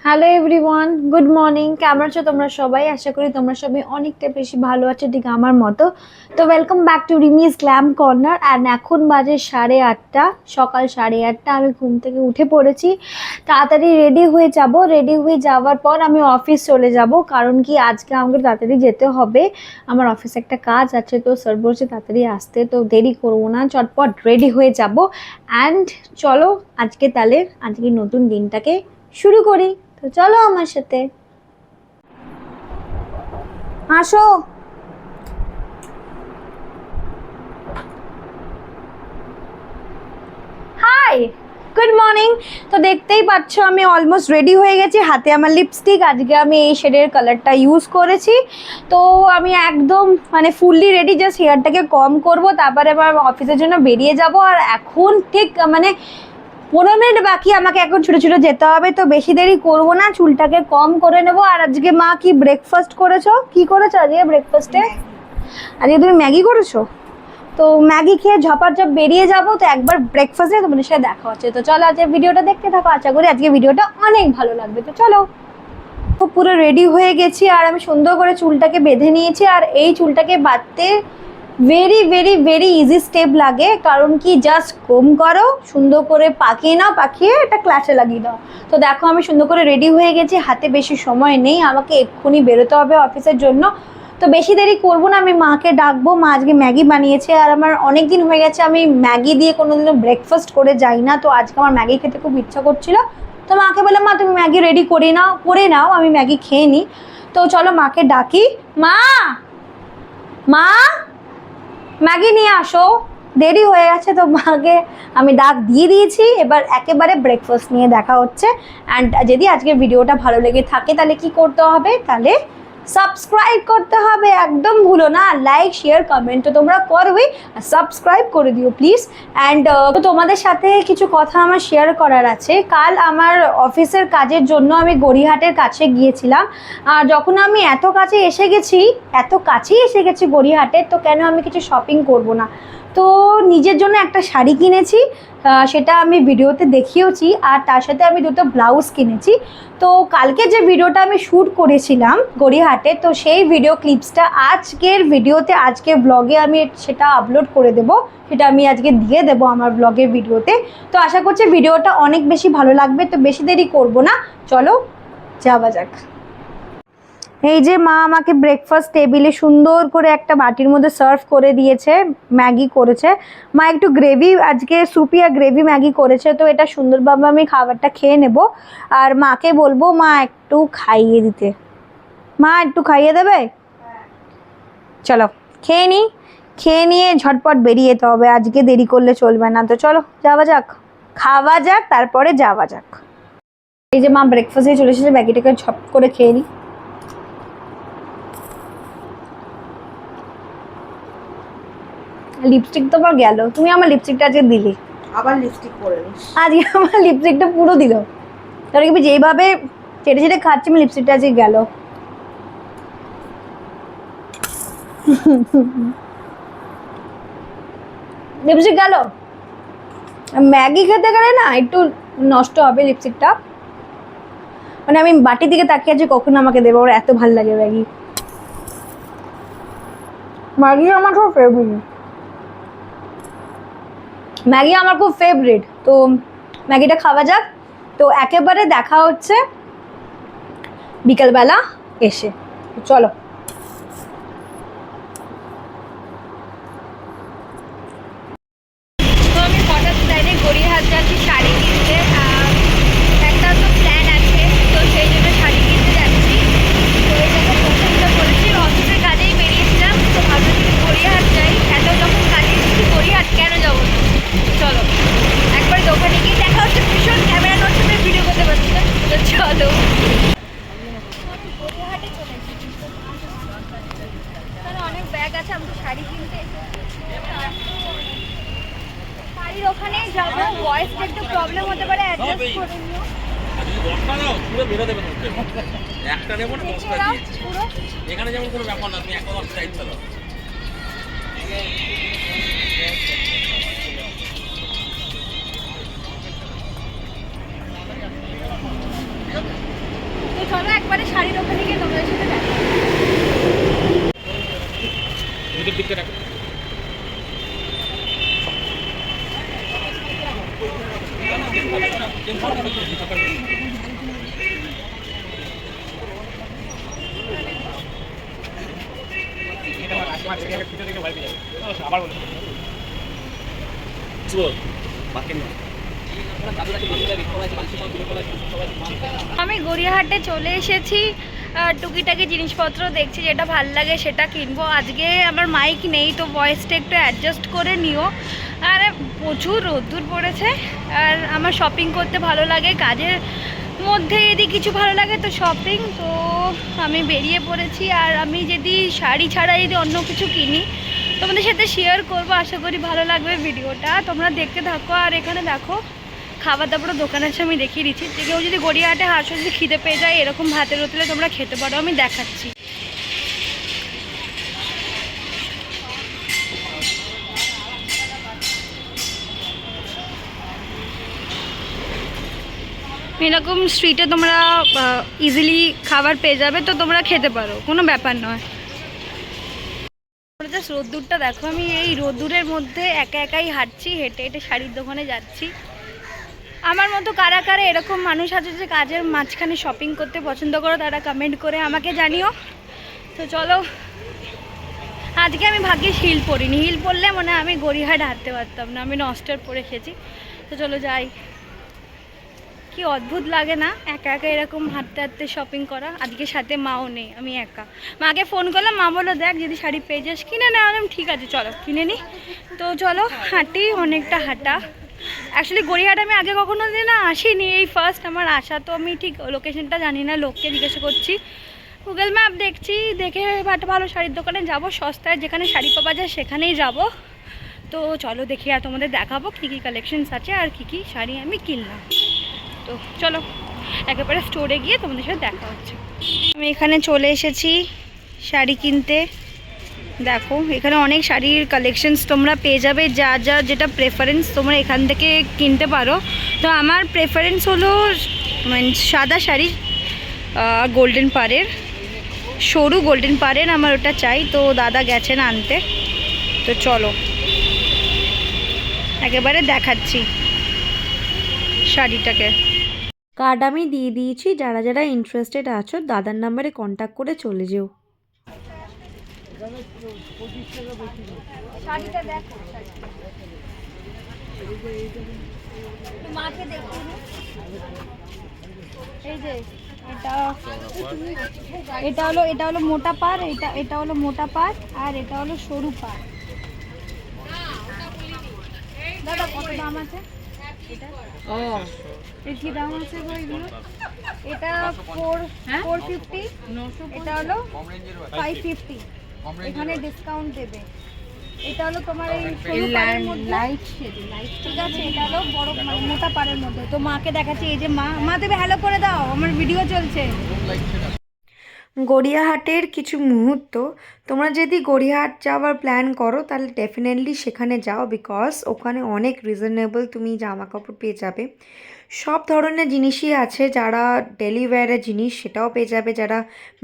Hello everyone, good morning. কেমন আছো তোমরা সবাই? আশা করি তোমরা সবাই অনেকটা বেশি ভালো আছো, ঠিক আমার মতো। তো welcome back to রিমিস glam corner. And এখন বাজে 8:30, সকাল 8:30। আমি ঘুম থেকে উঠে পড়েছি, তাড়াতাড়ি রেডি হয়ে যাব। রেডি হয়ে যাওয়ার পর আমি অফিস চলে যাব, কারণ কি আজকে আমাকে তাড়াতাড়ি যেতে হবে। আমার অফিসে একটা কাজ আছে, তো স্যার বলছে তাড়াতাড়ি আসতে, তো দেরি করবো না, চটপট রেডি হয়ে যাব। অ্যান্ড চলো আজকে নতুন দিনটাকে শুরু করি। তো চলো আমার সাথে আসো। Hi, good morning. তো দেখতেই পাচ্ছ আমি অলমোস্ট রেডি হয়ে গেছি। হাতে আমার লিপস্টিক, আজকে আমি এই শেডের কালারটা ইউজ করেছি। তো আমি একদম ফুললি রেডি, জাস্ট হেয়ারটাকে কম করব, তারপরে আবার অফিসের জন্য বেরিয়ে যাব। আর এখন ঠিক 15 মিনিট বাকি, আমাকে এখন ছুটে ছুটে যেতে হবে। তো বেশি দেরি করবো না, চুলটাকে কম করে নেবো। আর আজকে মা কি ব্রেকফাস্ট করেছো? কি করেছো আজকে ব্রেকফাস্টে? আজকে তুমি ম্যাগি করেছো? তো ম্যাগি খেয়ে ঝপাঝপ বেরিয়ে যাবো। তো একবার ব্রেকফাস্টে তোমাদের সাথে দেখা হচ্ছে। তো চলো আজকে ভিডিওটা দেখতে থাকো, আশা করি আজকে ভিডিওটা অনেক ভালো লাগবে। তো চলো। পুরো রেডি হয়ে গেছি, আর আমি সুন্দর করে চুলটাকে বেঁধে নিয়েছি। আর এই চুলটাকে বাঁধতে very very very easy step লাগে, কারণ কি জাস্ট কম করো, সুন্দর করে পাকিয়ে নাও, পাকিয়ে এটা ক্লাচে লাগিয়ে দাও। তো দেখো আমি সুন্দর করে রেডি হয়ে গেছি, হাতে বেশি সময় নেই, আমাকে এক্ষুনি বেরোতে হবে অফিসের জন্য। তো বেশি দেরি করবো না, আমি মাকে ডাকবো। মা আজকে ম্যাগি বানিয়েছে, আর আমার অনেক দিন হয়ে গেছে আমি ম্যাগি দিয়ে কোনোদিনও ব্রেকফাস্ট করে যাই না। তো আজকে আমার ম্যাগি খেতে খুব ইচ্ছা করছিল। তো মাকে বললাম, মা তুমি ম্যাগি রেডি করে নাও, আমি ম্যাগি খেয়ে নিই। তো চলো মাকে ডাকি। মা, মা, ম্যাগি নিয়ে আসো, দেরি হয়ে গেছে। তো মাকে আমি ডাক দিয়ে দিয়েছি, এবার একেবারে ব্রেকফাস্ট নিয়ে দেখা হচ্ছে। অ্যান্ড যদি আজকে ভিডিওটা ভালো লেগে থাকে তাহলে কি করতে হবে, তাহলে সাবস্ক্রাইব করতে হবে, একদম ভুলো না। লাইক শেয়ার কমেন্ট তো তোমরা করবেই, সাবস্ক্রাইব করে দিও প্লিজ। অ্যান্ড তোমাদের সাথে কিছু কথা আমার শেয়ার করার আছে। কাল আমার অফিসের কাজের জন্য আমি গড়িয়াহাটের কাছে গিয়েছিলাম। আর যখন আমি এত কাছেই এসে গেছি গড়িয়াহাটে, তো কেন আমি কিছু শপিং করব না? তো নিজের জন্য একটা শাড়ি কিনেছি, সেটা আমি ভিডিওতে দেখিয়েছি। আর তার সাথে আমি দুটো ব্লাউজ কিনেছি। তো কালকে যে ভিডিওটা আমি শ্যুট করেছিলাম গড়িয়াহাটে, তো সেই ভিডিও ক্লিপসটা আজকের ব্লগে আমি সেটা আপলোড করে দেবো। সেটা আমি আজকে দিয়ে দেবো আমার ব্লগের ভিডিওতে। তো আশা করছি ভিডিওটা অনেক বেশি ভালো লাগবে। তো বেশি দেরি করব না, চলো যাওয়া যাক। এই যে মা আমাকে ব্রেকফাস্ট টেবিলে সুন্দর করে একটা বাটির মধ্যে সার্ভ করে দিয়েছে, ম্যাগি করেছে। মা একটু গ্রেভি, আজকে সুপি আর গ্রেভি ম্যাগি করেছে। তো এটা সুন্দরভাবে আমি খাবারটা খেয়ে নেব। আর মাকে বলবো মা একটু খাইয়ে দিতে। মা একটু খাইয়ে দেবে? চলো খেয়ে নিই, খেয়ে নিয়ে ঝটপট বেরিয়ে যেতে হবে, আজকে দেরি করলে চলবে না। তো চলো যাওয়া যাক, খাওয়া যাক, তারপরে যাওয়া যাক। এই যে মা ব্রেকফাস্টে চলে এসেছে, ম্যাগিটাকে ঝপ করে খেয়ে নিই। লিপস্টিক তো আমার গেল, তুমি আমার লিপস্টিকটা আজকে দিলি। আবার লিপস্টিক পরে নিস। আজকে আমার লিপস্টিকটা পুরো দিল, তাহলে কি যেইভাবে চেটে চেটে খাচ্ছি আমি, লিপস্টিকটা আজকে গেল। লিপস্টিক গেল। ম্যাগি খেতে গেলে না একটু নষ্ট হবে লিপস্টিকটা। আমি বাটির দিকে তাকিয়ে আছি কখন আমাকে দেবো, ওর এত ভালো লাগে ম্যাগি। ম্যাগি আমার খুব ফেভারিট, ম্যাগি আমার খুব ফেভারিট। তো ম্যাগিটা খাওয়া যাক। তো একেবারে দেখা হচ্ছে বিকালবেলা এসে, চলো। তো আমি হঠাৎ ডাইরেক্ট গড়িয়াহাট যাচ্ছি শাড়ি কিনতে। একটা তো প্ল্যান আছে, তো সেই জন্য শাড়ি কিনতে যাচ্ছি। তো এই জায়গায় পছন্দ করেছি, অফিসের কাজেই বেরিয়েছিলাম। তো ভাবলাম একটু গড়িয়াহাট যাই, এত যখন কাজে এসেছি গড়িয়াহাট কেন যাবো না। চলো একবার দোকানে গিয়ে দেখা হচ্ছে। ভীষণ ক্যামেরা নষ্ট করে ভিডিও করতে পারছি না, তো চলো। গড়িয়াহাটে চলে এসেছি, অনেক ব্যাগ আছে। আমি তো শাড়ি কিনতে শাড়ির ওখানে যাবো। ভয়েসটা একটু প্রবলেম হতে পারে, অ্যাডজাস্ট করে নিও। এখানে যেমন কোনো ব্যাপার না, তুমি একটা 10টা ইচ্ছা দাও। আমি গড়িয়াহাটে চলে এসেছি, টুকিটাকি জিনিসপত্র দেখছি যেটা ভাল লাগে সেটা কিনবো। আজকে আমার মাইক নেই, তো ভয়েসটা একটু অ্যাডজাস্ট করে নিও। আর প্রচুর রোদ্দুর পড়েছে, আর আমার শপিং করতে ভালো লাগে, কাজের মধ্যে যদি কিছু ভালো লাগে তো শপিং। তো আমি বেরিয়ে পড়েছি, আর আমি যদি শাড়ি ছাড়া যদি অন্য কিছু কিনি তোমাদের সাথে শেয়ার করবো। আশা করি ভালো লাগবে ভিডিওটা, তোমরা দেখতে থাকো। আর এখানে দেখো খাবার দাবারও দোকান আছে, আমি দেখিয়ে দিচ্ছি। যে কেউ যদি গড়িয়াহাটে হাঁসো যদি খিদে পেয়ে যায়, এরকম ভাতের হোটেলে তোমরা খেতে পারো, আমি দেখাচ্ছি। এরকম স্ট্রিটে তোমরা ইজিলি খাবার পেয়ে যাবে, তো তোমরা খেতে পারো, কোনো ব্যাপার নয়। জাস্ট রোদ্দুরটা দেখো, আমি এই রোদ্দুরের মধ্যে একা একাই হাঁটছি, হেঁটে হেঁটে শাড়ির দোকানে যাচ্ছি। আমার মতো কারা কারা এরকম মানুষ আছে যে কাজের মাঝখানে শপিং করতে পছন্দ করো, তারা কমেন্ট করে আমাকে জানিও। তো চলো, আজকে আমি ভাগ্যিস হিল পরিনি, হিল পরলে মনে হয় আমি গড়িয়াহাট হাঁটতে পারতাম না, আমি নস্টার পরে এসেছি। তো চলো যাই। কি অদ্ভুত লাগে না একা একা এরকম হাঁটতে হাঁটতে শপিং করা। আজকে সাথে মাও নেই, আমি একা। মাকে ফোন করলাম, মা বললো দেখ যদি শাড়ি পেয়ে যাস কিনে না। আমি ঠিক আছে চলো কিনে নিই। তো চলো হাঁটি, অনেকটা হাঁটা। অ্যাকচুয়ালি গড়িয়াহাট আমি আগে কখনো দিন না আসিনি, এই ফার্স্ট আমার আসা। তো আমি ঠিক লোকেশনটা জানি না, লোককে জিজ্ঞাসা করছি, গুগল ম্যাপ দেখছি, দেখে একটা ভালো শাড়ির দোকানে যাব, সস্তায় যেখানে শাড়ি পাওয়া যায় সেখানেই যাব। তো চলো দেখি, আর তোমাদের দেখাবো কী কী কালেকশনস আছে আর কী কী শাড়ি আমি কিনলাম। তো চলো একেবারে স্টোরে গিয়ে তোমাদের সাথে দেখা হচ্ছে। আমি এখানে চলে এসেছি শাড়ি কিনতে। দেখো এখানে অনেক শাড়ির কালেকশনস তোমরা পেয়ে যাবে, যা যা যেটা প্রেফারেন্স তোমরা এখান থেকে কিনতে পারো। তো আমার প্রেফারেন্স হলো মানে সাদা শাড়ি, গোল্ডেন পাড়ের, সরু গোল্ডেন পাড়ের আমার ওটা চাই। তো দাদা গেছেন আনতে, তো চলো একেবারে দেখাচ্ছি শাড়িটাকে। কার্ড আমি দিয়ে দিয়েছি, যারা যারা ইন্টারেস্টেড আছো দাদার নাম্বারে কন্ট্যাক্ট করে চলে যেও। শাড়িটা দেখো, মাকে দেখিয়ে নি। এই যে এটা হলো মোটা পাড়, এটা হলো মোটা পাড়, আর এটা হলো সরু পাড়। দাদা কত দাম আছে এটা? এর কি দাম আছে গো এগুলো? এটা 450, এটা হলো 550, এখানে ডিসকাউন্ট দেবে। এটা হলো তোমার এই সরু পাড়ের মধ্যে লাইট শেড, ঠিক আছে? এটা হলো বড় মানে মোটা পাড়ের মধ্যে। তো মাকে দেখাচ্ছি, এই যে মা তুমি হ্যালো করে দাও, আমার ভিডিও চলছে। গড়িয়াহাটের কিছু মুহূর্ত, তোমরা যদি গড়িয়াহাট যাওয়ার প্ল্যান করো তাহলে ডেফিনেটলি সেখানে যাও, বিকজ ওখানে অনেক রিজনেবল তুমি জামা কাপড় পেয়ে যাবে। সব ধরনের জিনিসই আছে, যারা ডেলি ওয়্যারের জিনিস সেটাও পেয়ে যাবে, যারা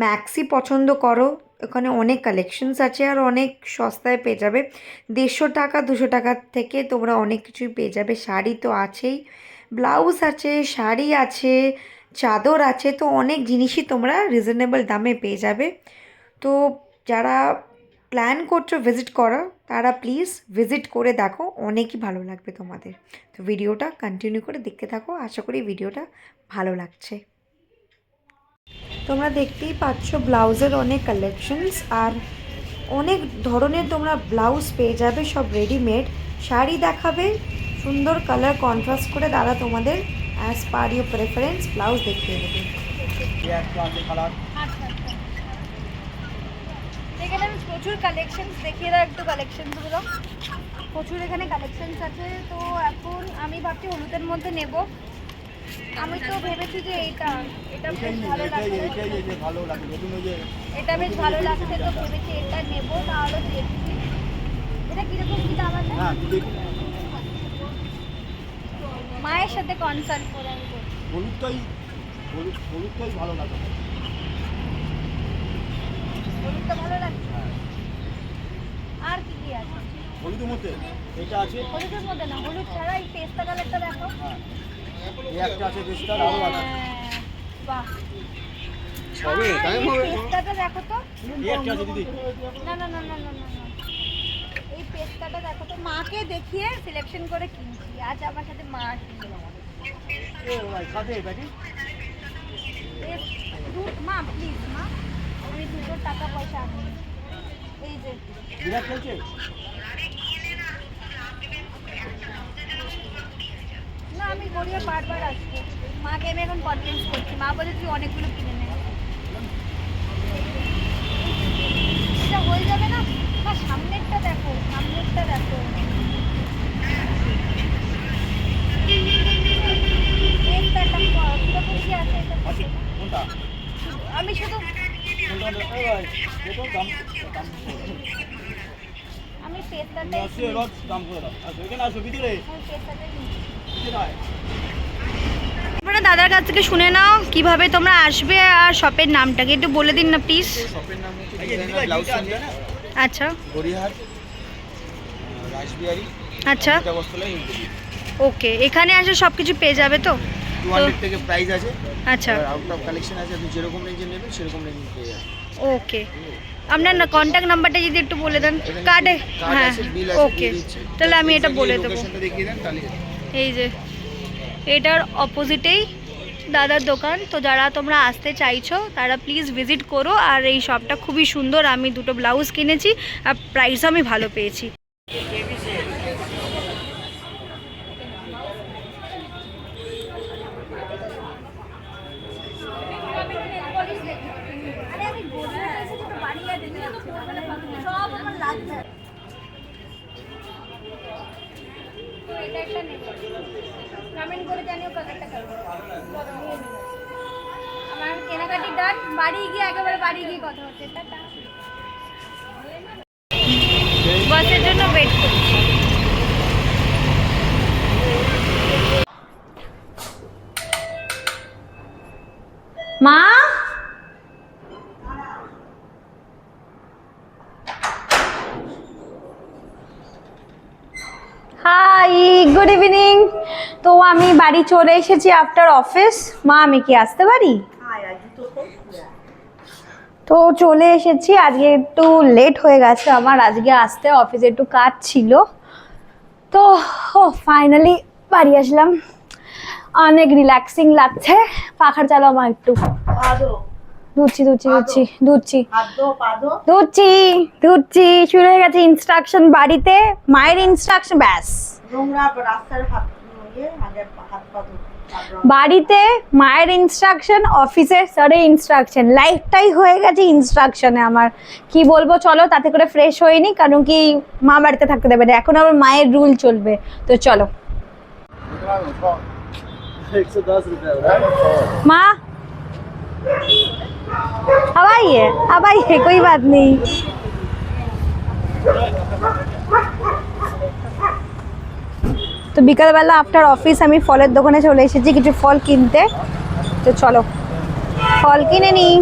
ম্যাক্সি পছন্দ করো ওখানে অনেক কালেকশনস আছে, আর অনেক সস্তায় পেয়ে যাবে। 150 টাকা 200 টাকার থেকে তোমরা অনেক কিছুই পেয়ে যাবে। শাড়ি তো আছেই, ব্লাউজ আছে, শাড়ি আছে, চাদর আছে, তো অনেক জিনিসই তোমরা রিজনেবল দামে পেয়ে যাবে। তো যারা প্ল্যান করছো ভিজিট করার, তারা প্লিজ ভিজিট করে দেখো, অনেকই ভালো লাগবে তোমাদের। তো ভিডিওটা কন্টিনিউ করে দেখতে থাকো, আশা করি ভিডিওটা ভালো লাগছে। তোমরা দেখতেই পাচ্ছ ব্লাউজের অনেক কালেকশনস, আর অনেক ধরনের তোমরা ব্লাউজ পেয়ে যাবে, সব রেডিমেড। শাড়ি দেখাবে, সুন্দর কালার কন্ট্রাস্ট করে দাদা তোমাদের as per your preference blouse দেখিয়ে দেবে। এখানে আমি প্রচুর কালেকশনস দেখিয়ে দাও, একটু কালেকশনসগুলো প্রচুর এখানে কালেকশনস আছে। তো এখন আমি ভাবছি হলুদের মধ্যে নেব। আমি তো ভেবেছি যে এটা বেশ ভালো লাগছে, এটা বেশ ভালো লাগছে, তো ভেবেছি এটা নেব। তাহলে দেখছি এটা কিরকম কি দাম আছে, মায়ের সাথে কনসাল্ট করে আমি বলছি। হলুদটাই ভালো লাগে, হলুদটা ভালো লাগছে। আর কি কি আছে হলুদের মধ্যে? এটা আছে হলুদের মধ্যে, না হলুদ ছাড়া এই পেস্তা কালারটা দেখো। এই একটা আছে পেস্তার, আরো আছে। বাহ, সবে টাইম হবে। পেস্তাটা দেখো তো। এই একটা আছে দিদি। না না না না না না না। এই পেস্তাটা দেখো তো, মাকে দেখিয়ে সিলেকশন করে কিনছি। আজ আমার সাথে মা আসবে। এ ভাই খাতে ব্যাটি। মা প্লিজ মা, আমি 2 টাকা পয়সা আনি। এই যে বিরাট খেলছে। না, আমি গড়িয়া বারবার আসছি। মাকে আমি এখন কনভিন্স করছি। মা বলে তুই অনেকগুলো কিনে নে। এটা হয়ে যাবে না? না, সামনেরটা দেখো, সামনেরটা দেখো। পেস্তাটা কিরকম কি আছে এটা? কোনটা? আমি শুধু কোনটা? এই ভাই দেখো দাম দাম। আমি পেস্তাটাই আসে রোজ দাম করে দাও। আসো এখানে আসো ভিতরে। আমি পেস্তাটাই নিচ্ছি। ভিতরে আয়। তোমরা দাদার কাছ থেকে শুনে নাও কিভাবে তোমরা আসবে, আর শপের নামটাকে একটু বলে দিন না প্লিজ। শপের নাম হচ্ছে এই যে ডিজাইনার ব্লাউজ সেন্টার, আচ্ছা গড়িয়াহাট, রাসবিহারি, আচ্ছা, বস্তলা, ইউপি। ওকে, এখানে আসে সব কিছু পেয়ে যাবে তো? 200 থেকে প্রাইস আছে। আচ্ছা, আউট অফ কালেকশন আছে, আপনি যেরকম রেঞ্জে নেবেন সেরকম রেঞ্জ পেয়ে যাবেন। ওকে। আপনার না কন্ট্যাক্ট নাম্বারটা যদি একটু বলে দেন। কার্ডে, কার্ড হ্যাঁ, আছে, বিল আছে, ওকে, দিয়ে দিচ্ছি। তাহলে আমি এটা বলে দেবো। লোকেশনটা দেখিয়ে দেন তাহলে। এই যে এটার অপোজিটেই দাদার দোকান। তো যারা তোমরা আসতে চাইছো তারা প্লিজ ভিজিট করো। আর এই শপটা খুবই সুন্দর। আমি 2 ব্লাউজ কিনেছি আর প্রাইসও আমি ভালো পেয়েছি। কমেন্ট করে জানিও কালারটা কেমন। আমার কেনাকাটি ডান। বাড়ি গিয়ে একেবারে বাড়ি গিয়ে কথা হচ্ছে। টাটা। বাসের জন্য ওয়েট করছি। মা, হাই, গুড ইভিনিং। তো আমি বাড়ি চলে এসেছি আফটার অফিস। মা, আমি কি আসতে পারি? আয় আয় জুতো খোল। তো চলে এসেছি। আজকে একটু লেট হয়ে গেছে আমার আজকে আসতে, অফিসে একটু কাজ ছিল। তো ফাইনালি বাড়ি আসলাম। অনেক রিল্যাক্সিং লাগছে। পাখার চালাও মা একটু। পাদো ধুচ্ছি ধুচ্ছি ধুচ্ছি ধুচ্ছি পাদো পাদো। ধুচ্ছি ধুচ্ছি। শুরু হয়ে গেছে ইনস্ট্রাকশন বাড়িতে। মায়ের ইনস্ট্রাকশন, ব্যাস। নোংরা রাস্তার হাত আগে হাত পাদো। বাড়িতে মায়ের ইনস্ট্রাকশন, অফিসে স্যারের ইনস্ট্রাকশন, লাইফটাই হয়ে গেছে ইনস্ট্রাকশনে আমার। কি বলবো, চলো তাতে করে ফ্রেশ হয়নি, কারণ কি মা বাড়িতে থাকতে দেবে না, এখন আমার মায়ের রুল চলবে। তো চলো। 110 रुपए। माँ, अब आइए कोई बात नहीं। তো বিকালবেলা আফটার অফিস আমি ফলের দোকানে চলে এসেছি কিছু ফল কিনতে। তো চলো ফল কিনে নিই।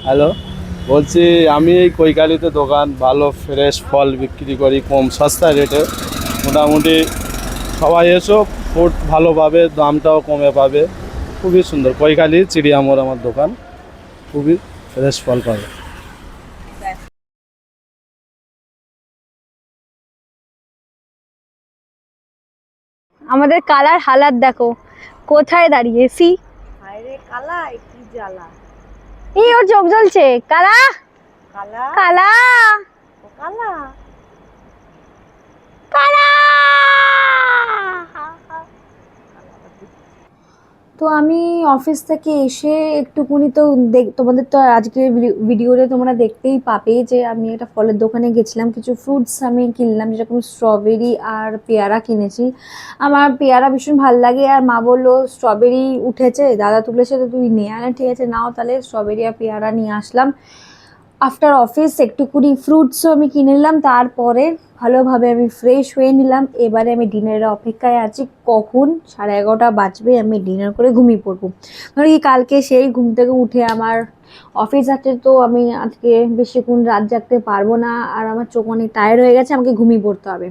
হ্যালো, বলছি আমি এই কৈকালিতে দোকান, ভালো ফ্রেশ ফল বিক্রি করি কম সস্তা রেটে। মোটামুটি সবাই এসো, ফুড ভালো পাবে, দামটাও কমে পাবে। খুবই সুন্দর কৈকালি চিড়িয়ামোড় আমার দোকান, খুবই ফ্রেশ ফল পাবে। আমাদের কালার হালাত দেখো কোথায় দাঁড়িয়েছি। আরে কালা কি জ্বালা। এই ওর চোখ জ্বলছে। কালা কালা কালা ও কালা। কালা। তো আমি অফিস থেকে এসে একটুকুনি তো তোমাদের তো আজকের ভিডিওতে তোমরা দেখতেই পাবে যে আমি একটা ফলের দোকানে গেছিলাম, কিছু ফ্রুটস আমি কিনলাম, যেরকম স্ট্রবেরি আর পেয়ারা কিনেছি। আমার পেয়ারা ভীষণ ভালো লাগে, আর মা বললো স্ট্রবেরি উঠেছে, দাদা তুলেছে, তো তুই নিয়ে আনা। ঠিক আছে, নাও তাহলে। স্ট্রবেরি আর পেয়ারা নিয়ে আসলাম। আফটার অফিস একটুকুনি ফ্রুটসও আমি কিনে নিলাম। তারপরে ভালোভাবে আমি ফ্রেশ হয়ে নিলাম। এবারে আমি ডিনারের অপেক্ষায় আছি, কখন 11:30 বাজবে আমি ডিনার করে ঘুমিয়ে পড়বো। মানে কি কালকে সেই ঘুম থেকে উঠে আমার অফিস আছে, তো আমি আজকে বেশিক্ষণ রাত জাগতে পারবো না, আর আমার চোখ অনেক টায়ার্ড হয়ে গেছে, আমাকে ঘুমিয়ে পড়তে হবে।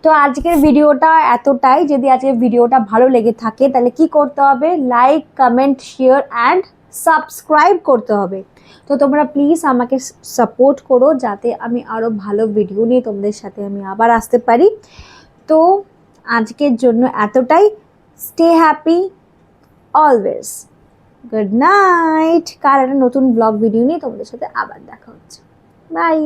তো আজকের ভিডিওটা এতটাই। যদি আজকের ভিডিওটা ভালো লেগে থাকে তাহলে কি করতে হবে, like, comment, share and subscribe করতে হবে। তো তোমরা প্লিজ আমাকে সাপোর্ট করো যাতে আমি আরও ভালো ভিডিও নিয়ে তোমাদের সাথে আমি আবার আসতে পারি। তো আজকের জন্য এতটাই। Stay happy always. Good night. কার একটা নতুন ব্লগ ভিডিও নিয়ে তোমাদের সাথে আবার দেখা হচ্ছে। বাই।